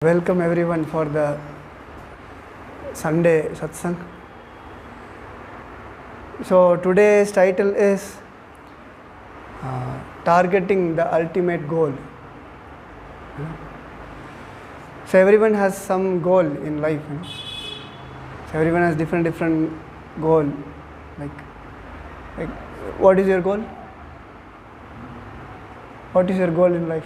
Welcome everyone for the Sunday satsang. So today's title is targeting the ultimate goal. So everyone has some goal in life. So everyone has different goal. Like what is your goal? What is your goal in life?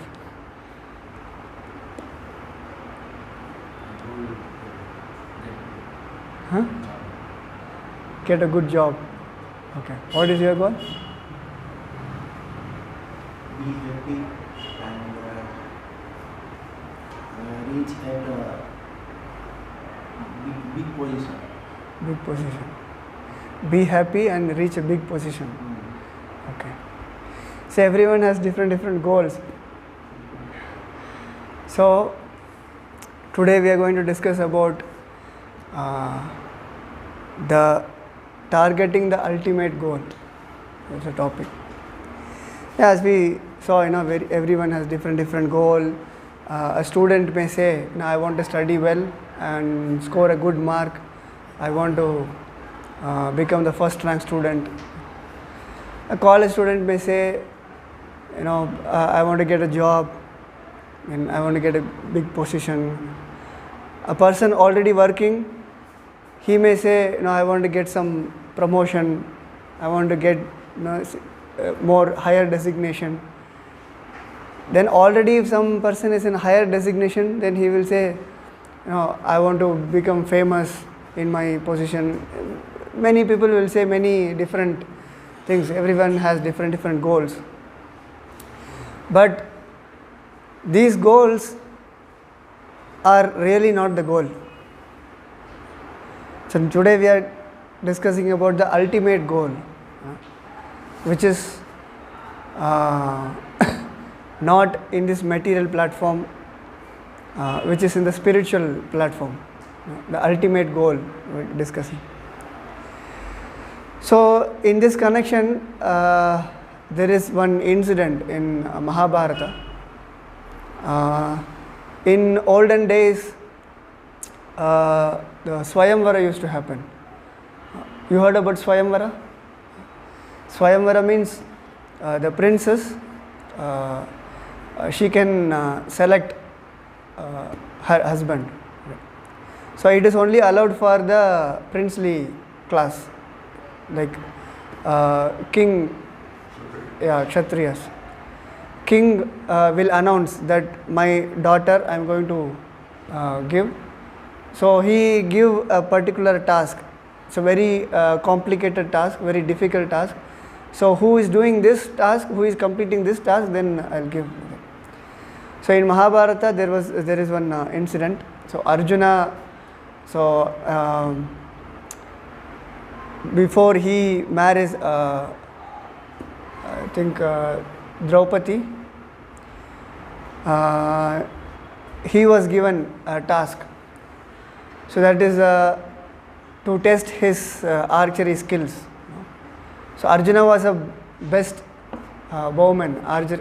Huh? Get a good job. Okay. What is your goal? Be happy and reach at a big position. Big position. Be happy and reach a big position. Okay. So everyone has different goals. So today we are going to discuss about the targeting the ultimate goal. That's the topic. As we saw, everyone has different goal. A student may say, I want to study well and score a good mark. I want to become the first rank student. A college student may say, I want to get a job and I want to get a big position. A person already working, he may say, I want to get some promotion, I want to get more higher designation. Then already if some person is in higher designation, then he will say, I want to become famous in my position. Many people will say many different things. Everyone has different goals. But these goals are really not the goal. So today we are discussing about the ultimate goal, which is not in this material platform, which is in the spiritual platform. The ultimate goal we are discussing. So in this connection, there is one incident in Mahabharata. In olden days, the Swayamvara used to happen. You heard about Swayamvara? Swayamvara means the princess, she can select her husband. So it is only allowed for the princely class, like king, Kshatriyas. King will announce that my daughter I am going to give. So he give a particular task. It's a very complicated task, very difficult task. So who is doing this task, who is completing this task, then I'll give. So in Mahabharata there is one incident. So Arjuna, before he marries, I think Draupadi, he was given a task. So that is to test his archery skills. So Arjuna was a best bowman, archer.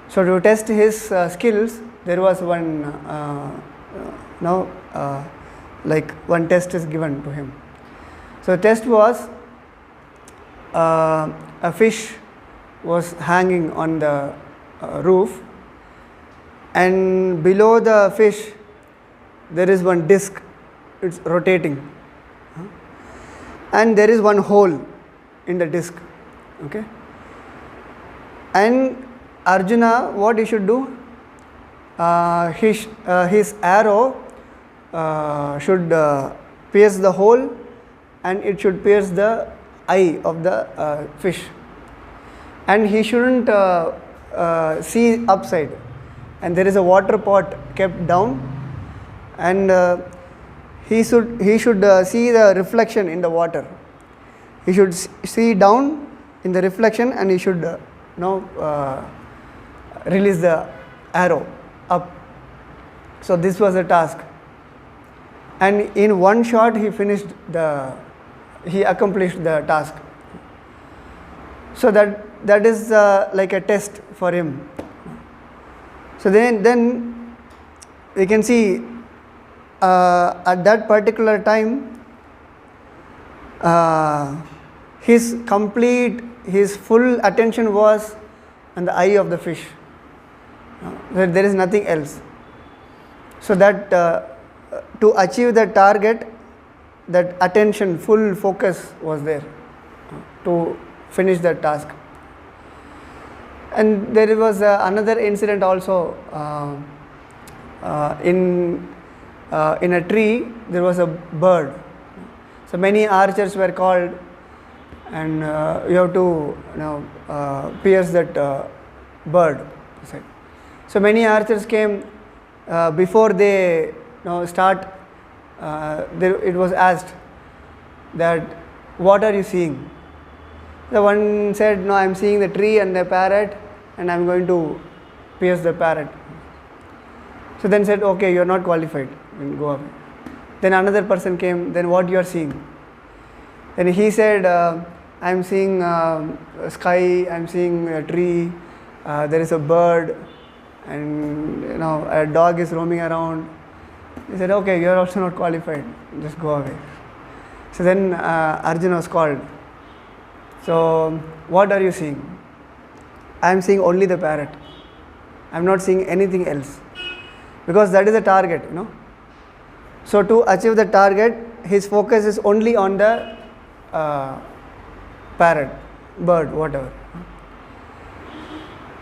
So to test his skills, there was one, one test is given to him. So the test was a fish was hanging on the roof, and below the fish there is one disc, it's rotating, and there is one hole in the disc. Okay, and Arjuna, what he should do, his arrow should pierce the hole, and it should pierce the eye of the fish, and he shouldn't see upside, and there is a water pot kept down, and he should see the reflection in the water. He should see down in the reflection, and he should release the arrow up. So this was the task, and in one shot he accomplished the task. So that is like a test for him. So then we can see at that particular time, his full attention was on the eye of the fish. There is nothing else. So that to achieve that target, that attention, full focus was there to finish that task. And there was another incident also. In a tree there was a bird. So many archers were called, and you have to pierce that bird. So many archers came. Before they start, it was asked that, what are you seeing? The one said, no, I am seeing the tree and the parrot, and I am going to pierce the parrot. So then said, okay, you are not qualified, go away. Then another person came, then what you are seeing? Then he said, I am seeing sky, I am seeing a tree, there is a bird, and a dog is roaming around. He said, okay, you are also not qualified, just go away. So then Arjuna was called. So what are you seeing? I am seeing only the parrot. I am not seeing anything else, because that is the target. So to achieve the target, his focus is only on the parrot, bird, whatever.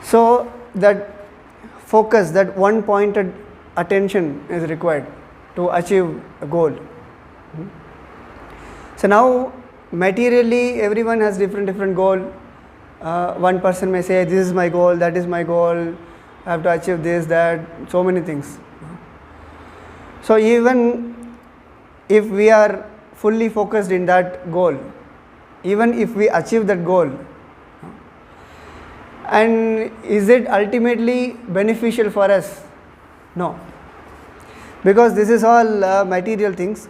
So that focus, that one pointed attention is required to achieve a goal. So now materially everyone has different goal. One person may say, this is my goal, that is my goal, I have to achieve this, that, so many things. So even if we are fully focused in that goal, even if we achieve that goal, and is it ultimately beneficial for us? No. Because this is all material things,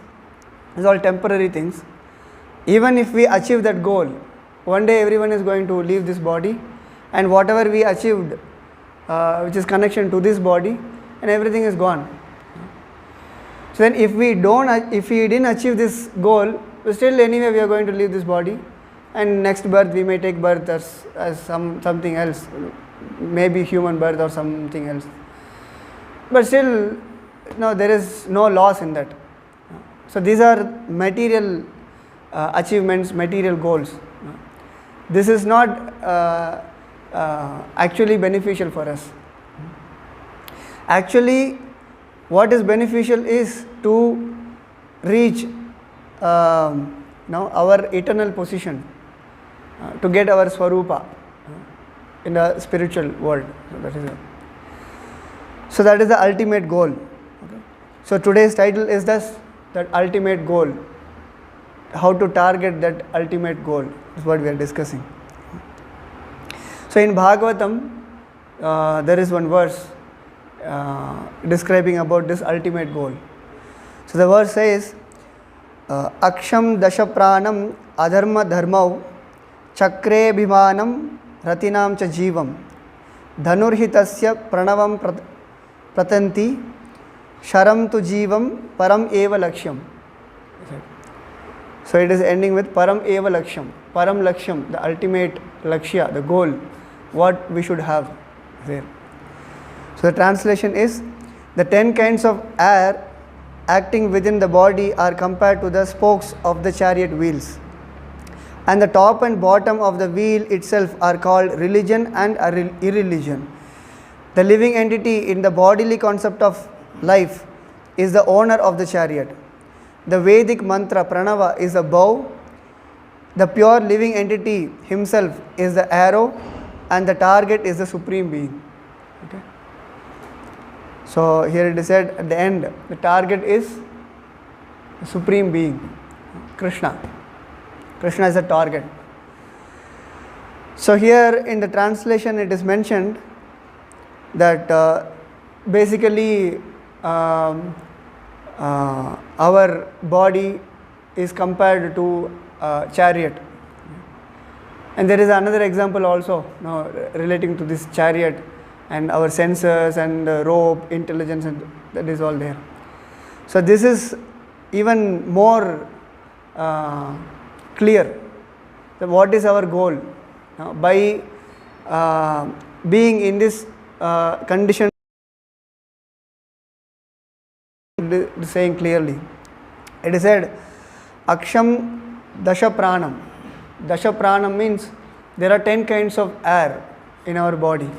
this is all temporary things. Even if we achieve that goal, one day everyone is going to leave this body, and whatever we achieved, which is connection to this body, and everything is gone. So then if we didn't achieve this goal, still anyway we are going to leave this body, and next birth we may take birth as something else, maybe human birth or something else. But still, there is no loss in that. So these are material achievements, material goals. This is not actually beneficial for us. Actually, what is beneficial is to reach our eternal position, to get our Swarupa in the spiritual world. So that is the ultimate goal. Okay. So today's title is thus, that ultimate goal. How to target that ultimate goal is what we are discussing. So in Bhagavatam, there is one verse describing about this ultimate goal. So the verse says, Aksham dasha pranam adharma dharmau chakre bhimanam ratinam cha jivam dhanurhitasya pranavam pratanti sharam tu jivam param eva lakshyam. So it is ending with param eva lakshyam. Param lakshyam, the ultimate lakshya, the goal, what we should have there. So the translation is, the 10 kinds of air acting within the body are compared to the spokes of the chariot wheels, and the top and bottom of the wheel itself are called religion and irreligion. The living entity in the bodily concept of life is the owner of the chariot. The Vedic mantra pranava is a bow. The pure living entity himself is the arrow, and the target is the supreme being. Okay. So here it is said at the end, the target is the supreme being, Krishna. Krishna is the target. So here in the translation it is mentioned that basically our body is compared to a chariot. And there is another example also relating to this chariot. and our senses and rope, intelligence, and that is all there. So this is even more clear. So what is our goal? By being in this condition, saying clearly, it is said, Aksham Dasha Pranam. Dasha Pranam means there are 10 kinds of air in our body.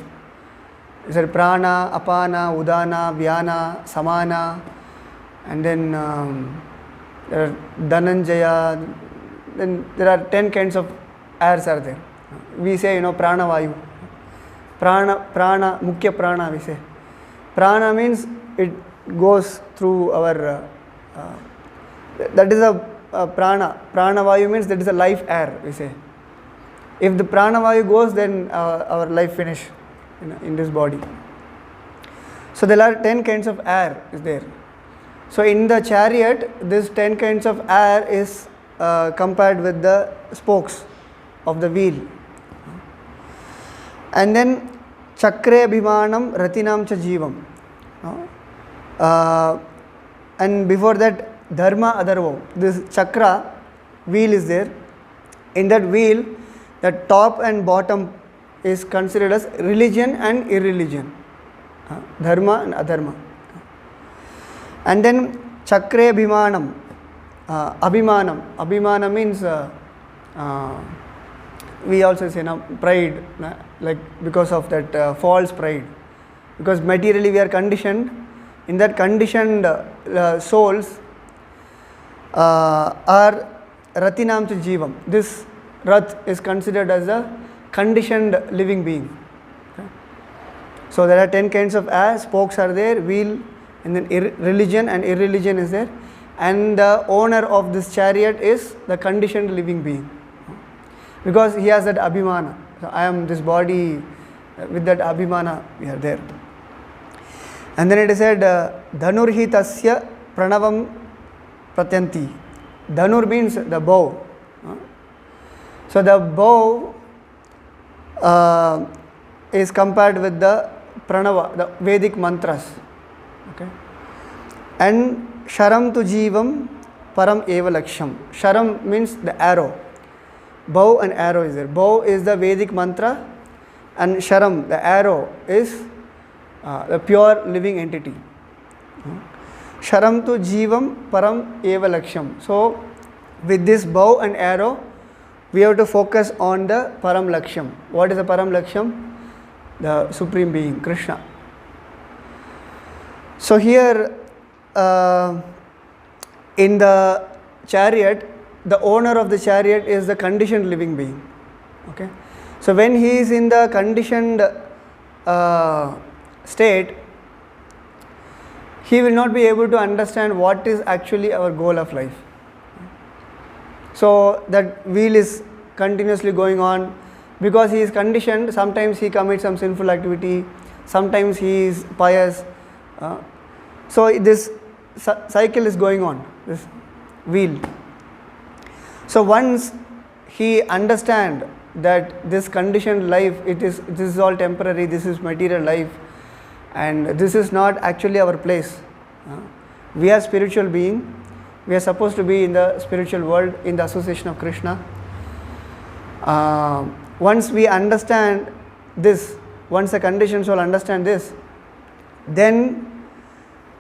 It said Prana, Apana, Udana, Vyana, Samana, and then there are Dhananjaya. Then there are 10 kinds of airs are there. We say, Prana Vayu. Prana, Mukhya Prana we say. Prana means it goes through our, that is a Prana. Prana Vayu means that is a life air we say. If the Prana Vayu goes, then our life finish in this body. So there are 10 kinds of air is there. So in the chariot, this 10 kinds of air is compared with the spokes of the wheel. And then Chakre Bhimanam Ratinam Cha Jivam. And before that, Dharma Adharvo. This chakra wheel is there. In that wheel, the top and bottom is considered as religion and irreligion. Dharma and Adharma. And then Chakre Bhimanam. Abhimanam. Abhimanam means we also say pride, like because of that false pride. Because materially we are conditioned. In that conditioned souls are Ratinam Cha Jivam. This Rath is considered as a conditioned living being. Okay. So there are 10 kinds of air, spokes are there, wheel, and then religion and irreligion is there. And the owner of this chariot is the conditioned living being. Because he has that abhimana. So I am this body, with that abhimana we are there. And then it is said, Dhanurhi tasya pranavam pratyanti. Dhanur means the bow. So the bow is compared with the pranava, the Vedic mantras. Okay. And Sharam tu jivam param eva laksham. Sharam means the arrow. Bow and arrow is there. Bow is the Vedic mantra, and Sharam, the arrow, is the pure living entity. Sharam tu jivam param eva laksham. So with this bow and arrow, we have to focus on the param laksham. What is the param laksham? The Supreme Being, Krishna. So here in the chariot, the owner of the chariot is the conditioned living being. Okay. So when he is in the conditioned state, he will not be able to understand what is actually our goal of life. So that wheel is continuously going on. Because he is conditioned, sometimes he commits some sinful activity, sometimes he is pious. So this cycle is going on, this wheel. So once he understands that this conditioned life, this is all temporary, this is material life, and this is not actually our place. We are spiritual being. We are supposed to be in the spiritual world, in the association of Krishna. Once we understand this, once the conditioned soul understand this, then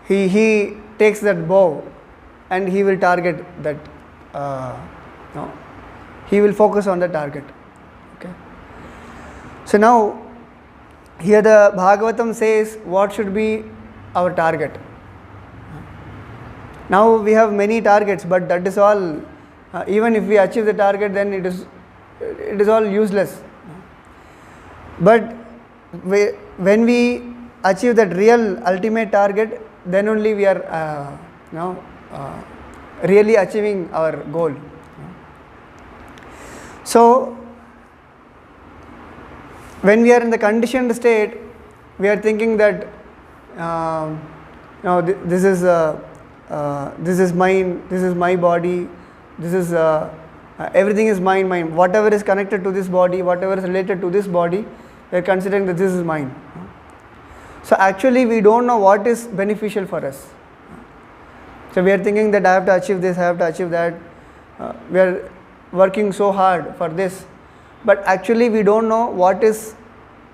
he takes that bow and he will target that. He will focus on the target. Okay. So now here the Bhagavatam says what should be our target. Now we have many targets, but that is all. Even if we achieve the target, then it is all useless. But when we achieve that real ultimate target, then only we are really achieving our goal. So when we are in the conditioned state, we are thinking that this is mine, this is my body, this is everything is mine. Whatever is connected to this body, whatever is related to this body, we are considering that this is mine. So actually we don't know what is beneficial for us. So we are thinking that I have to achieve this, I have to achieve that. We are working so hard for this, but actually we don't know what is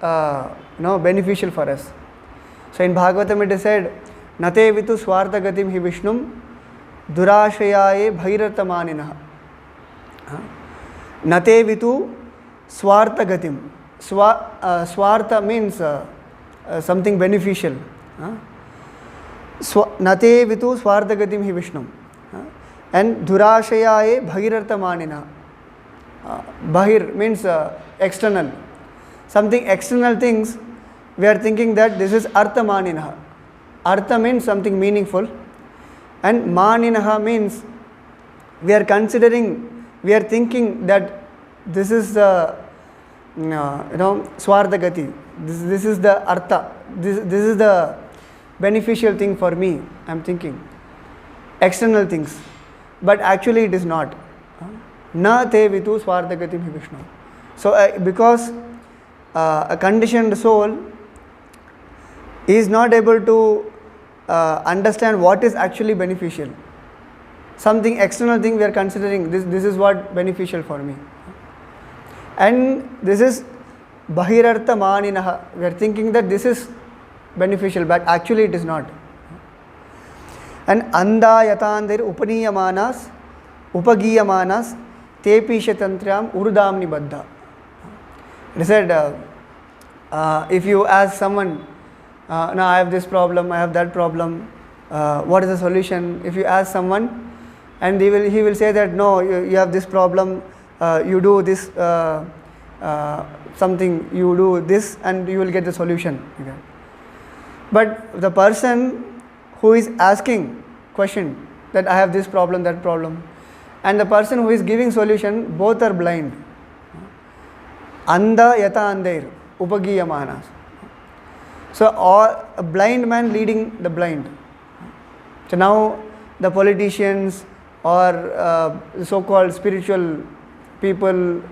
beneficial for us. So in Bhagavatam it is said, Nate vitu swartha gatim hi Vishnum durashayaye bhairatamaninaha. Nate vitu swartha gatim. Swartha means something beneficial. Nate vitu swartha gatim hi Vishnum. And durashayaye bhairatamaninaha. Bahir means external. Something external things, we are thinking that this is arthamaninaha. Artha means something meaningful, and maninaha means we are considering, we are thinking that this is the swartha gati. This is the artha. This is the beneficial thing for me. I am thinking external things, but actually it is not. Na te vitu swartha gatim hi Vishnu. So because a conditioned soul is not able to understand what is actually beneficial. Something external thing we are considering, this is what beneficial for me. And this is bahirartha maninaha. We are thinking that this is beneficial, but actually it is not. And anda yatandir upaniyamanas upagiyamanas tepishatantriyam urudamni baddha. It said, if you ask someone, now I have this problem, I have that problem, what is the solution? If you ask someone, and he will say that no, you have this problem, you do this something, you do this, and you will get the solution. Okay. But the person who is asking question that I have this problem, that problem, and the person who is giving solution, both are blind. Anda yata andair upagiyamanas. So a blind man leading the blind. So now the politicians or so-called spiritual people,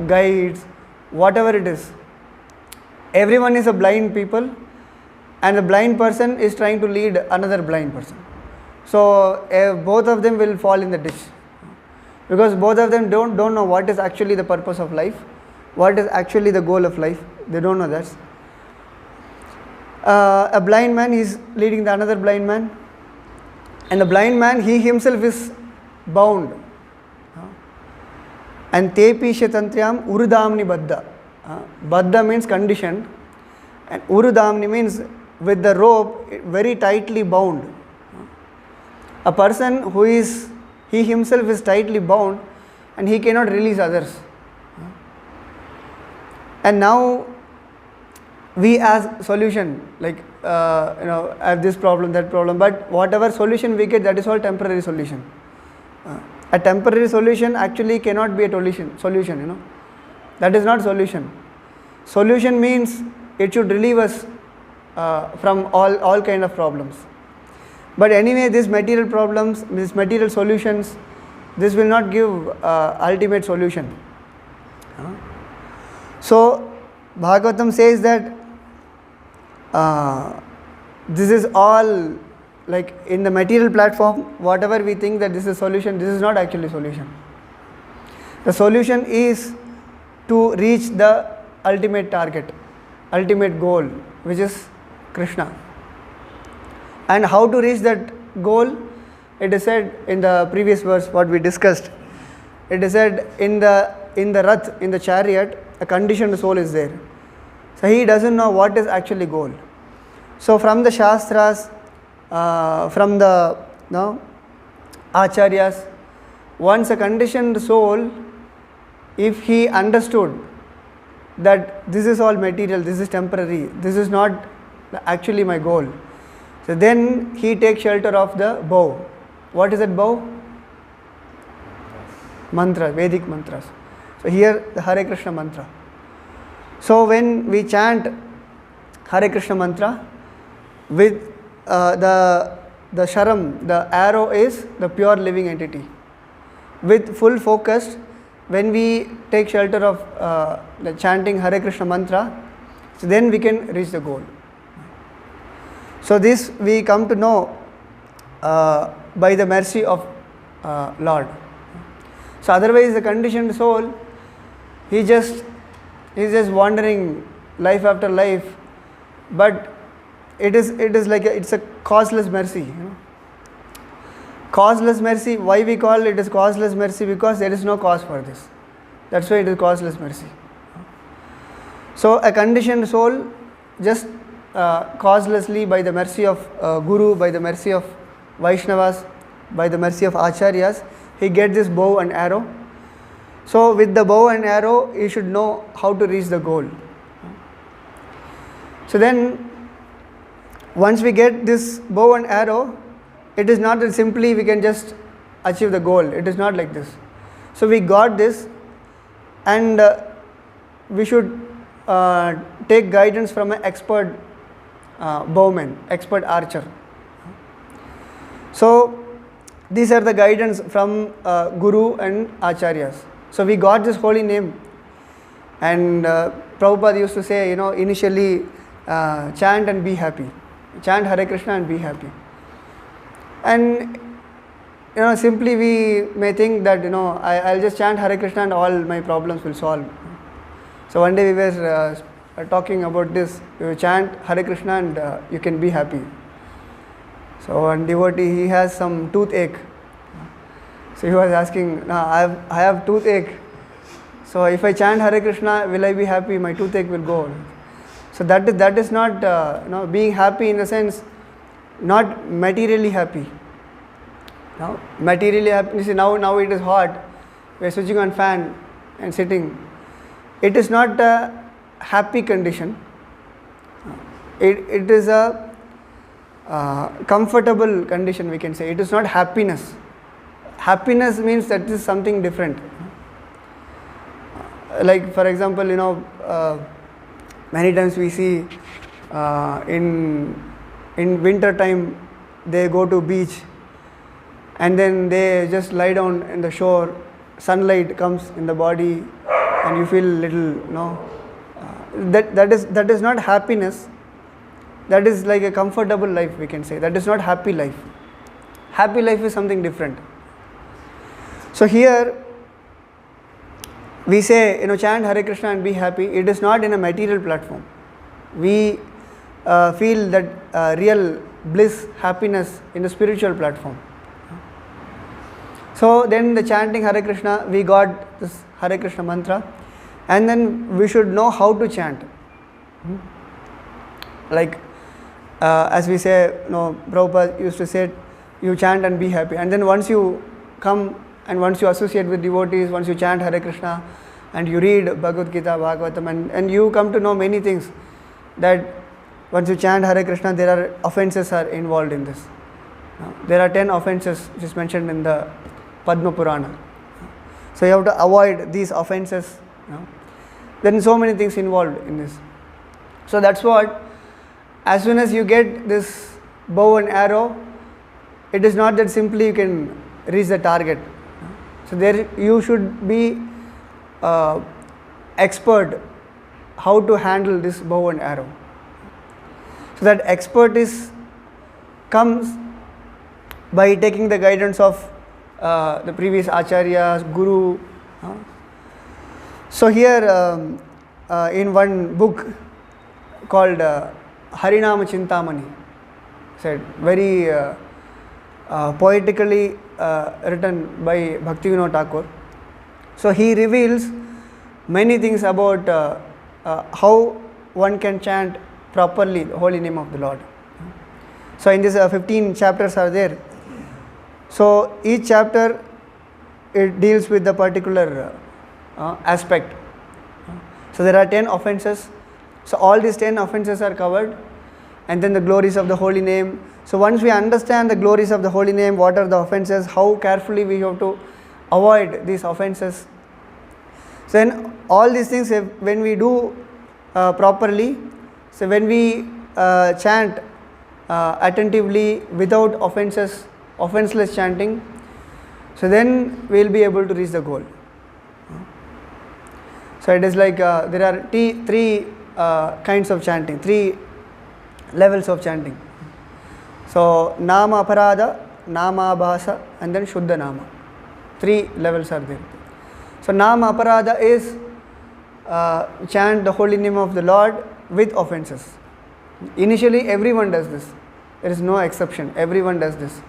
guides, whatever it is, everyone is a blind people, and the blind person is trying to lead another blind person. So both of them will fall in the ditch, because both of them don't know what is actually the purpose of life, what is actually the goal of life. They don't know that. A blind man is leading the another blind man, and the blind man, he himself is bound. And tepi shatantriyam urudamni baddha. Baddha means conditioned, and urudamni means with the rope very tightly bound. A person who is, he himself is tightly bound, and he cannot release others. And now we ask solution, like I have this problem, that problem, but whatever solution we get, that is all temporary solution. A temporary solution actually cannot be a solution. That is not solution. Solution means it should relieve us from all kind of problems. But anyway, these material problems, these material solutions, this will not give ultimate solution. So Bhagavatam says that this is all, like in the material platform, whatever we think that this is solution, this is not actually solution. The solution is to reach the ultimate target, ultimate goal, which is Krishna. And how to reach that goal? It is said in the previous verse what we discussed. It is said in the rath, in the chariot, a conditioned soul is there. So he doesn't know what is actually goal. So from the Shastras, from the Acharyas, once a conditioned soul, if he understood that this is all material, this is temporary, this is not actually my goal, so then he takes shelter of the bow. What is that bow? Mantra, Vedic mantras. So here the Hare Krishna mantra. So when we chant Hare Krishna mantra, with the sharam, the arrow is the pure living entity. With full focus, when we take shelter of the chanting Hare Krishna mantra, so then we can reach the goal. So this we come to know by the mercy of Lord. So otherwise the conditioned soul, he's just wandering life after life, but it is like it's a causeless mercy. Causeless mercy. Why we call it as causeless mercy? Because there is no cause for this. That's why it is causeless mercy. So a conditioned soul, just causelessly, by the mercy of Guru, by the mercy of Vaishnavas, by the mercy of Acharyas, he gets this bow and arrow. So with the bow and arrow, he should know how to reach the goal. So then, once we get this bow and arrow, it is not that simply we can just achieve the goal. It is not like this. So we got this, and we should take guidance from an expert bowman, expert archer. So these are the guidance from Guru and Acharyas. So we got this holy name, and Prabhupada used to say, initially chant and be happy. Chant Hare Krishna and be happy. And simply we may think that I'll just chant Hare Krishna and all my problems will solve. So one day we were talking about this. You chant Hare Krishna and you can be happy. So one devotee, he has some toothache. So he was asking, I have toothache. So if I chant Hare Krishna, will I be happy? My toothache will go. So that is not being happy in a sense, not materially happy. Now materially happy. You see, now it is hot. We are switching on fan and sitting. It is not a happy condition. It is a comfortable condition, we can say. It is not happiness. Happiness means that is something different. Like for example, many times we see in winter time they go to beach and then they just lie down in the shore. Sunlight comes in the body and you feel little, that is not happiness. That is like a comfortable life, we can say. That is not happy life. Happy life is something different. So here we say, chant Hare Krishna and be happy. It is not in a material platform. We feel that real bliss, happiness in a spiritual platform. So then the chanting Hare Krishna, we got this Hare Krishna mantra, and then we should know how to chant. Like as we say, Prabhupada used to say, you chant and be happy. And then once you come and once you associate with devotees, once you chant Hare Krishna and you read Bhagavad Gita, Bhagavatam, and you come to know many things, that once you chant Hare Krishna, there are offenses are involved in this. There are 10 offenses which is mentioned in the Padma Purana. So you have to avoid these offenses. Then so many things involved in this. So that's what, as soon as you get this bow and arrow, it is not that simply you can reach the target. So there you should be expert how to handle this bow and arrow. So that expertise comes by taking the guidance of the previous acharyas, guru. So here in one book called Harinama Chintamani, said very poetically written by Bhaktivinoda Thakur. So he reveals many things about how one can chant properly the holy name of the Lord. So in this 15 chapters are there. So each chapter it deals with the particular aspect. So there are 10 offenses. So all these 10 offenses are covered, and then the glories of the holy name. So once we understand the glories of the holy name, what are the offenses, how carefully we have to avoid these offenses. So then all these things, when we do properly, so when we chant attentively without offenses, offenseless chanting, so then we will be able to reach the goal. So it is like there are three kinds of chanting, 3 levels of chanting. So Nama Aparada, Nama Abhasa, and then Shuddha Nama. 3 levels are there. So Nama Aparada is chant the holy name of the Lord with offenses. Initially everyone does this. There is no exception. Everyone does this.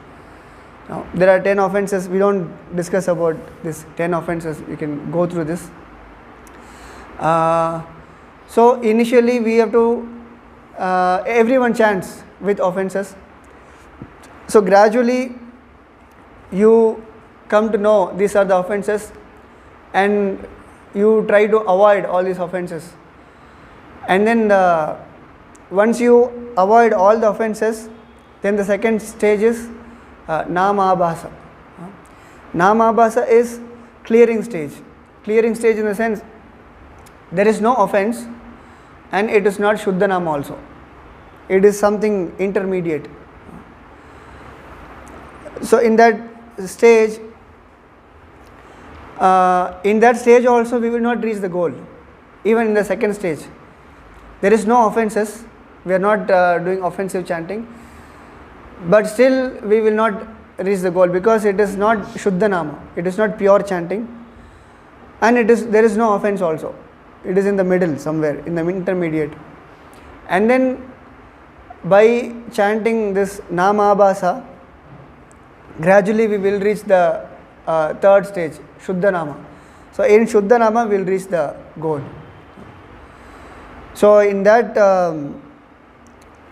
Now, there are 10 offenses. We don't discuss about this 10 offenses. You can go through this. So initially we have to, everyone chants with offenses. So gradually you come to know these are the offenses and you try to avoid all these offenses. And then once you avoid all the offenses, then the second stage is Namabhasa. Namabhasa is clearing stage. Clearing stage in the sense there is no offense and it is not Shuddha Nama also. It is something intermediate. So in that stage also we will not reach the goal. Even in the second stage, there is no offenses. We are not doing offensive chanting. But still we will not reach the goal because it is not Shuddha Nama. It is not pure chanting. And there is no offense also. It is in the middle somewhere, in the intermediate. And then by chanting this Namabhasa, gradually we will reach the third stage, Shuddha Nama. So in Shuddha Nama we will reach the goal. So in that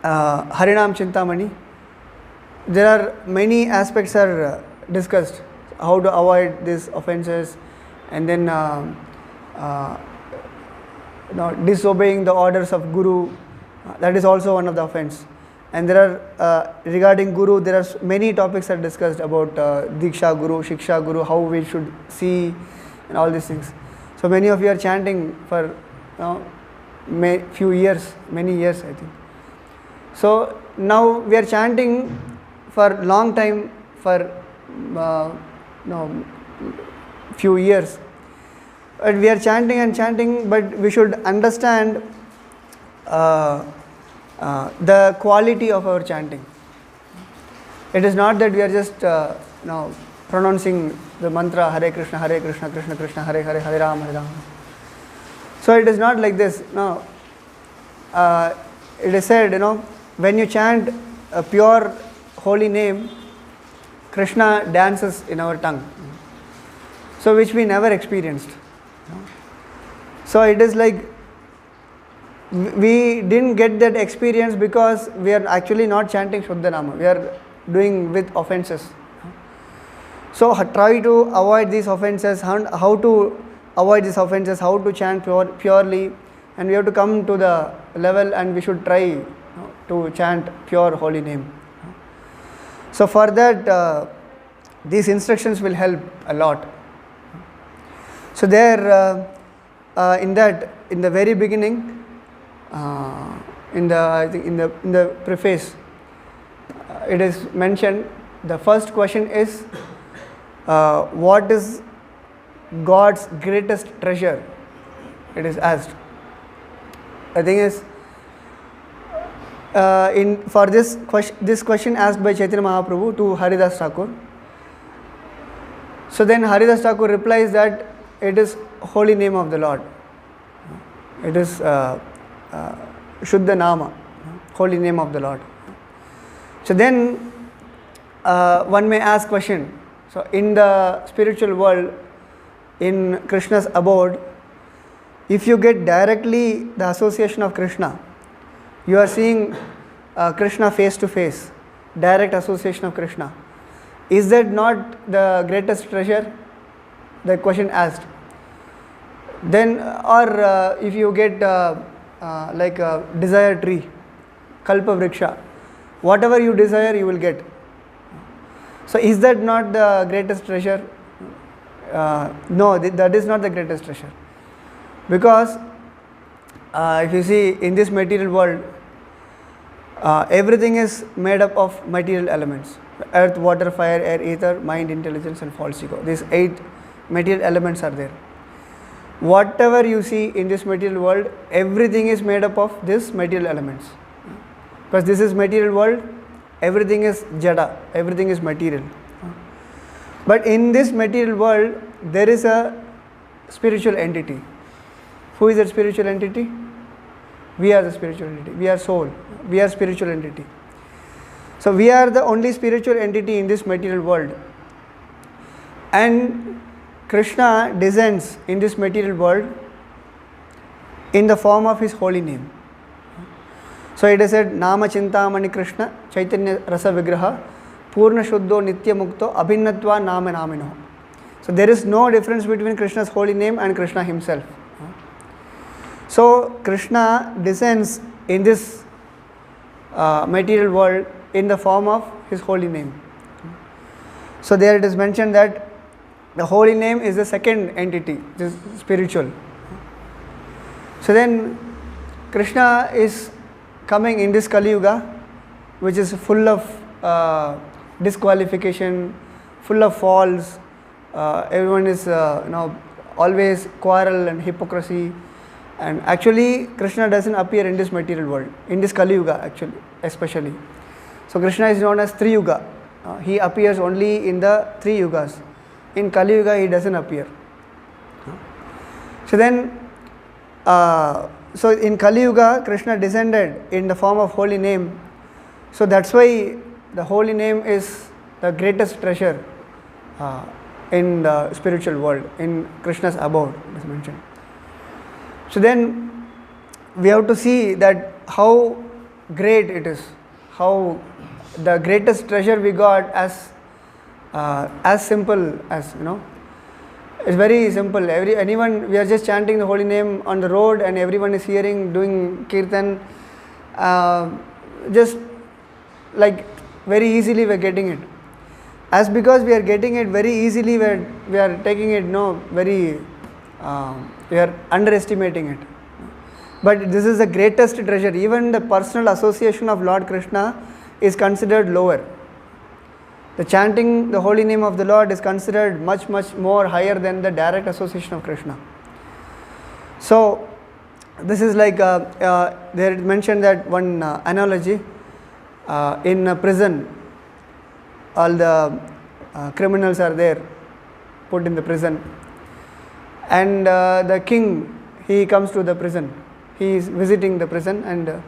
Harinam Chintamani, there are many aspects are discussed. How to avoid these offenses, and then disobeying the orders of Guru, that is also one of the offense. And there are regarding Guru, there are many topics are discussed about Diksha Guru, Shiksha Guru, how we should see, and all these things. So many of you are chanting for few years, many years I think. So now we are chanting for long time, for few years. But we are chanting and chanting, but we should understand the quality of our chanting. It is not that we are just pronouncing the mantra Hare Krishna, Krishna Krishna, Hare Hare, Hare Ram, Hare Ram. So it is not like this. No. It is said, when you chant a pure holy name, Krishna dances in our tongue. So which we never experienced. So it is like we didn't get that experience because we are actually not chanting Shuddha Nama. We are doing with offenses. So try to avoid these offenses. How to avoid these offenses? How to chant purely? And we have to come to the level, and we should try to chant pure holy name. So for that, these instructions will help a lot. So there, in the very beginning, in the preface, it is mentioned. The first question is, what is God's greatest treasure? It is asked. The thing is, for this question asked by Chaitanya Mahaprabhu to Haridas Thakur. So then Haridas Thakur replies that it is holy name of the Lord. It is Shuddha Nama, holy name of the Lord. So then one may ask question. So in the spiritual world, in Krishna's abode, if you get directly the association of Krishna, you are seeing Krishna face to face, direct association of Krishna. Is that not the greatest treasure? The question asked. Then, or if you get like a desire tree, Kalpa Vriksha, whatever you desire, you will get. So, is that not the greatest treasure? No, that is not the greatest treasure. Because if you see in this material world, everything is made up of material elements: earth, water, fire, air, ether, mind, intelligence, and false ego. These 8 material elements are there. Whatever you see in this material world, everything is made up of these material elements. Because this is material world, everything is jada, everything is material. But in this material world, there is a spiritual entity. Who is that spiritual entity? We are the spiritual entity. We are soul. We are spiritual entity. So we are the only spiritual entity in this material world. And Krishna descends in this material world in the form of his holy name. So it is said, Nama Chintamani Krishna Chaitanya Rasa Vigraha Purna Shuddho Nitya Mukto Abhinnatva Nama Namino. So there is no difference between Krishna's holy name and Krishna himself. So Krishna descends in this material world in the form of his holy name. So there it is mentioned that the holy name is the second entity, this is spiritual. So then Krishna is coming in this Kali Yuga, which is full of disqualification, full of faults. Everyone is always quarrel and hypocrisy. And actually Krishna doesn't appear in this material world, in this Kali Yuga actually, especially. So Krishna is known as Tri Yuga. He appears only in the 3 yugas. In Kali Yuga he doesn't appear. So then, so in Kali Yuga Krishna descended in the form of holy name. So that's why the holy name is the greatest treasure in the spiritual world, in Krishna's abode, as mentioned. So then we have to see that how great it is, how the greatest treasure we got as simple as, it's very simple. Anyone, we are just chanting the holy name on the road and everyone is hearing, doing kirtan, just like very easily we are getting it. As because we are getting it very easily, we are taking it we are underestimating it. But this is the greatest treasure. Even the personal association of Lord Krishna is considered lower. The chanting the holy name of the Lord is considered much more higher than the direct association of Krishna. So this is like they mentioned that one analogy in a prison. All the criminals are there, put in the prison, and the king, he comes to the prison. He is visiting the prison and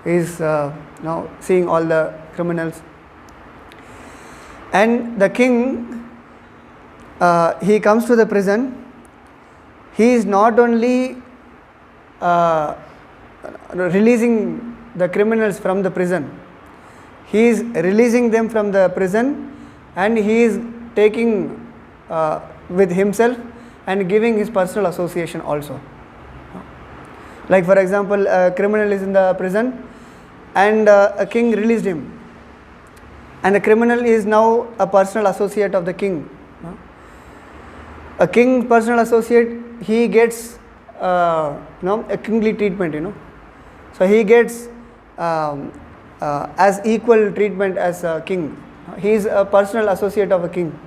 he is now seeing all the criminals. And the king, he comes to the prison. He is not only releasing the criminals from the prison, he is releasing them from the prison and he is taking with himself and giving his personal association also. Like for example, a criminal is in the prison and a king released him. And the criminal is now a personal associate of the king. A king personal associate, he gets a kingly treatment, So he gets as equal treatment as a king. He is a personal associate of a king.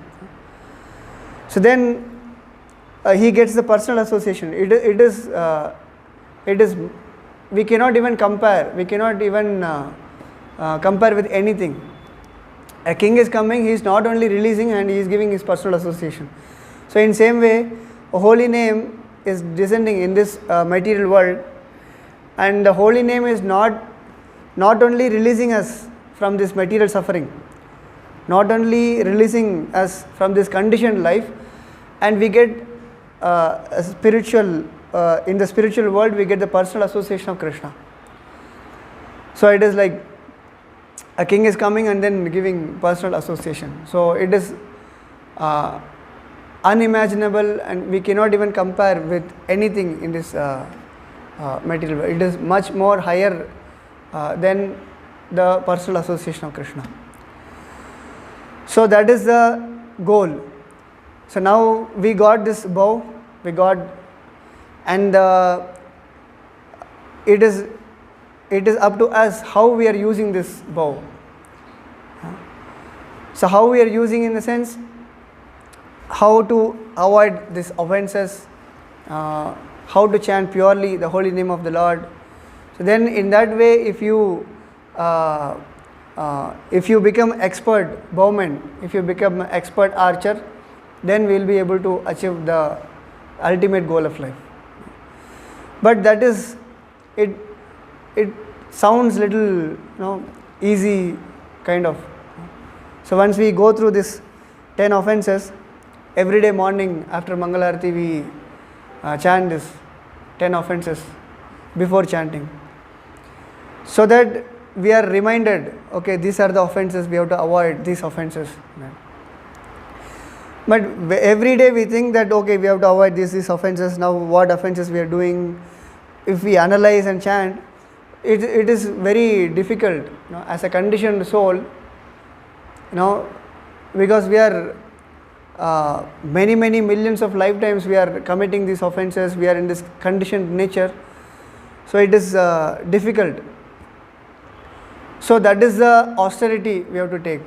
So then he gets the personal association. It is we cannot even compare. We cannot even compare with anything. A king is coming, he is not only releasing and he is giving his personal association. So in same way, a holy name is descending in this material world, and the holy name is not only releasing us from this material suffering, not only releasing us from this conditioned life, and we get a spiritual, in the spiritual world we get the personal association of Krishna. So it is like a king is coming and then giving personal association. So it is unimaginable and we cannot even compare with anything in this material world. It is much more higher than the personal association of Krishna. So that is the goal. So now we got this bow, and it is up to us how we are using this bow. So how we are using, in the sense, how to avoid these offenses, how to chant purely the holy name of the Lord. So then in that way, if you if you become expert bowman, if you become expert archer, then we will be able to achieve the ultimate goal of life. But that is, it sounds little easy kind of. So once we go through this 10 offenses, every day morning after Mangalarati we chant this 10 offenses before chanting, so that we are reminded, okay, these are the offenses, we have to avoid these offenses. But every day we think that, okay, we have to avoid these offenses. Now what offenses we are doing? If we analyze and chant, it is very difficult, as a conditioned soul, because we are many millions of lifetimes we are committing these offenses, we are in this conditioned nature, so it is difficult. So that is the austerity we have to take.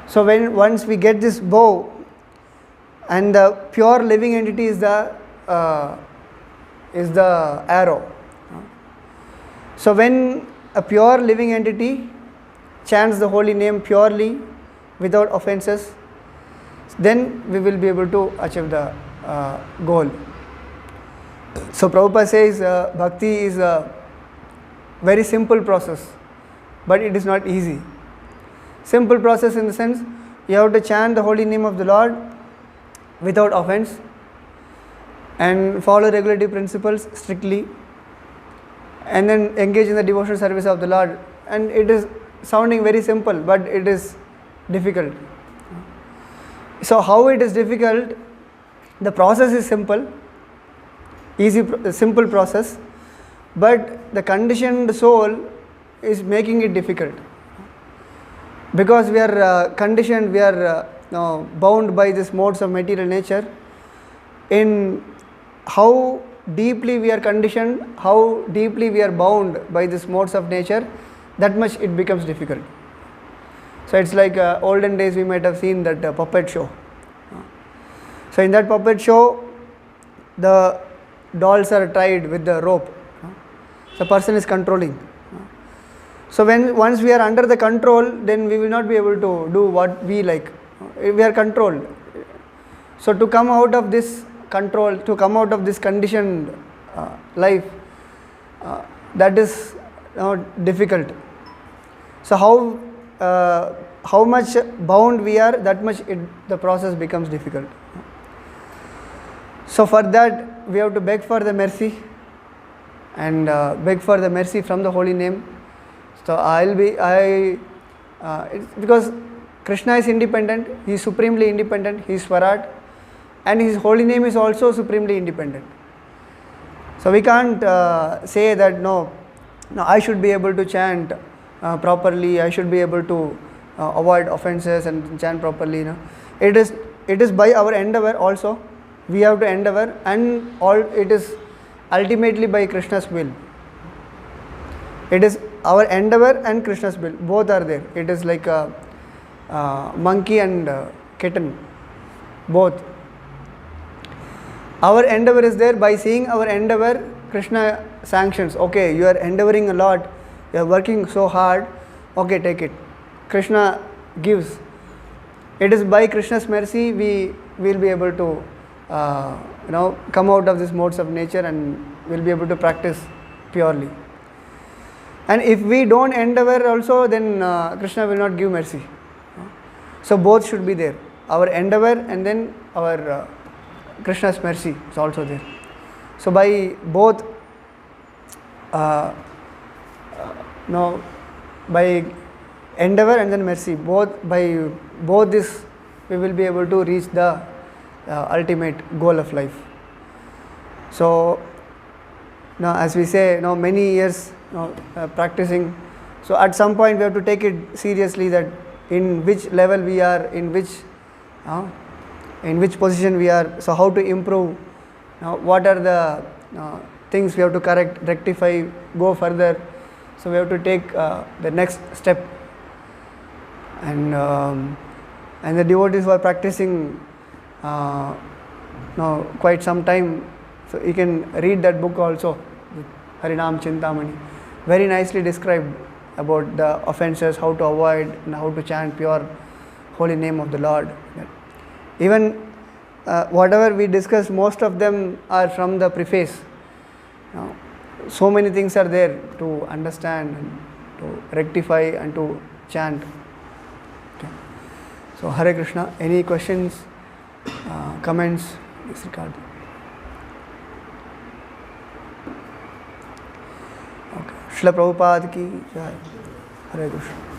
So once we get this bow, and the pure living entity is the arrow. So when a pure living entity chants the holy name purely without offenses, then we will be able to achieve the goal. So Prabhupada says bhakti is a very simple process, but it is not easy. Simple process in the sense, you have to chant the holy name of the Lord without offense and follow regulative principles strictly, and then engage in the devotional service of the Lord. And it is sounding very simple, but it is difficult. So how it is difficult? The process is simple, simple process, but the conditioned soul is making it difficult. Because we are conditioned, we are bound by these modes of material nature. In how deeply we are conditioned, how deeply we are bound by these modes of nature, that much it becomes difficult. So it's like olden days we might have seen that puppet show. So in that puppet show, the dolls are tied with the rope. The person is controlling. So once we are under the control, then we will not be able to do what we like. We are controlled. So to come out of this control, to come out of this conditioned life, that is difficult. So how much bound we are, that much the process becomes difficult. So for that we have to beg for the mercy, and beg for the mercy from the holy name. So because Krishna is independent, he is supremely independent, he is Swarat, and his holy name is also supremely independent. So we can't say that no, I should be able to chant properly, I should be able to avoid offenses and chant properly. It is by our endeavor also. We have to endeavor, and it is ultimately by Krishna's will. It is our endeavor and Krishna's will, both are there. It is like a monkey and kitten, both. Our endeavor is there. By seeing our endeavor, Krishna sanctions, okay, you are endeavoring a lot, you are working so hard, okay, take it. Krishna gives. It is by Krishna's mercy we will be able to come out of these modes of nature and will be able to practice purely. And if we don't endeavor also, then Krishna will not give mercy. So both should be there. Our endeavor and then our Krishna's mercy is also there. So by both, by endeavor and then mercy, by both this, we will be able to reach the ultimate goal of life. So now, as we say, many years practicing, so at some point we have to take it seriously, that in which level we are, in which position we are, so how to improve, what are the things we have to correct, rectify, go further. So we have to take the next step, and the devotees who are practicing quite some time, so you can read that book also, Harinam Chintamani, very nicely described about the offenses, how to avoid, and how to chant pure holy name of the Lord. Even whatever we discussed, most of them are from the preface. Now, so many things are there to understand and to rectify and to chant. Okay. So Hare Krishna. Any questions, comments? Yes, Ricardo. Okay. Srila Prabhupada ki jai. Hare Krishna.